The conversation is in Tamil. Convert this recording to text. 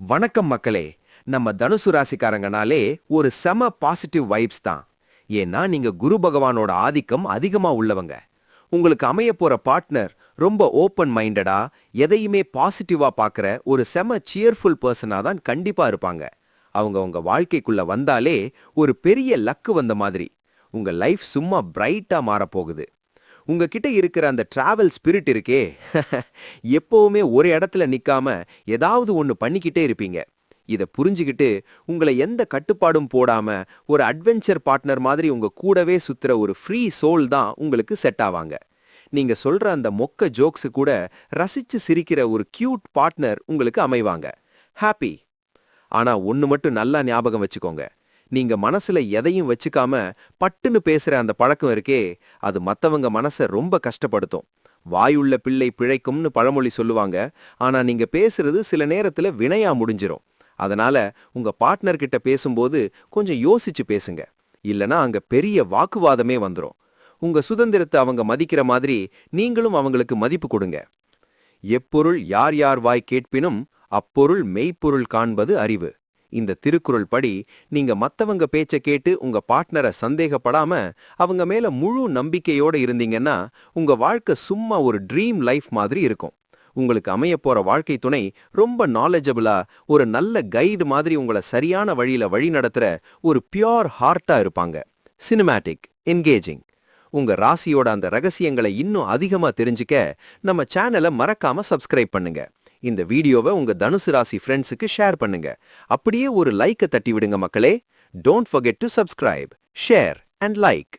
வணக்கம் மக்களே. நம்ம தனுசு ராசிக்காரங்கனாலே ஒரு செம பாசிட்டிவ் வைப்ஸ் தான். ஏன்னா நீங்க குரு பகவானோட ஆதிக்கம் அதிகமா உள்ளவங்க. உங்களுக்கு அமைய போற பார்ட்னர் ரொம்ப ஓப்பன் மைண்டடா, எதையுமே பாசிட்டிவா பார்க்கற ஒரு செம சியர்ஃபுல் பர்சனா தான் கண்டிப்பா இருப்பாங்க. அவங்க உங்க வாழ்க்கைக்குள்ள வந்தாலே ஒரு பெரிய லக்கு வந்த மாதிரி. உங்க லைஃப் சும்மா பிரைட்டா மாறப்போகுது. உங்ககிட்ட இருக்கிற அந்த டிராவல் ஸ்பிரிட் இருக்கே, எப்பவுமே ஒரு இடத்துல நிக்காம ஏதாவது ஒன்னு பண்ணிக்கிட்டே இருப்பீங்க. இத புரிஞ்சுகிட்டு உங்களை எந்த கட்டுப்பாடும் போடாம ஒரு அட்வென்ச்சர் பார்ட்னர் மாதிரி உங்க கூடவே சுத்துற ஒரு ஃப்ரீ சோல் தான் உங்களுக்கு செட் ஆவாங்க. நீங்க சொல்ற அந்த மொக்க ஜோக்ஸ் கூட ரசிச்சு சிரிக்கிற ஒரு கியூட் பார்ட்னர் உங்களுக்கு அமைவாங்க. ஹாப்பி. ஆனா ஒன்னு மட்டும் நல்லா ஞாபகம் வச்சுக்கோங்க. நீங்க மனசுல எதையும் வச்சுக்காம பட்டுன்னு பேசுற அந்த பழக்கம் இருக்கே, அது மத்தவங்க மனச ரொம்ப கஷ்டப்படுத்தும். வாயுள்ள பிள்ளை பிழைக்கும்னு பழமொழி சொல்லுவாங்க. ஆனா நீங்க பேசுறது சில நேரத்துல வினையா முடிஞ்சிரும். அதனால உங்க பார்ட்னர் கிட்ட பேசும்போது கொஞ்சம் யோசிச்சு பேசுங்க. இல்லனா அங்க பெரிய வாக்குவாதமே வந்துரும். உங்க சுதந்திரத்தை அவங்க மதிக்கிற மாதிரி நீங்களும் அவங்களுக்கு மதிப்பு கொடுங்க. எப்பொருள் யார் யார் வாய் கேட்பினும் அப்பொருள் மெய்ப்பொருள் காண்பது அறிவு. இந்த திருக்குறள் படி நீங்க மத்தவங்க பேச்ச கேட்டு உங்க பார்ட்னரை சந்தேகப்படாம அவங்க மேல முழு நம்பிக்கையோட இருந்தீங்கன்னா உங்க வாழ்க்கை சும்மா ஒரு ட்ரீம் லைஃப் மாதிரி இருக்கும். உங்களுக்கு அமைய போற வாழ்க்கை துணை ரொம்ப நாலேஜபிளா, ஒரு நல்ல கைடு மாதிரி உங்களை சரியான வழியில வழி நடத்துற ஒரு பியோர் ஹார்ட்டா இருப்பாங்க. Cinematic, engaging. உங்க ராசியோட அந்த ரகசியங்களை இன்னும் அதிகமா தெரிஞ்சுக்க நம்ம சேனலை மறக்காம சப்ஸ்கிரைப் பண்ணுங்க. இந்த வீடியோவை உங்க தனுசு ராசி ஃப்ரெண்ட்ஸுக்கு ஷேர் பண்ணுங்க. அப்படியே ஒரு லைக்கை தட்டி விடுங்க மக்களே. Don't forget to subscribe, share and like.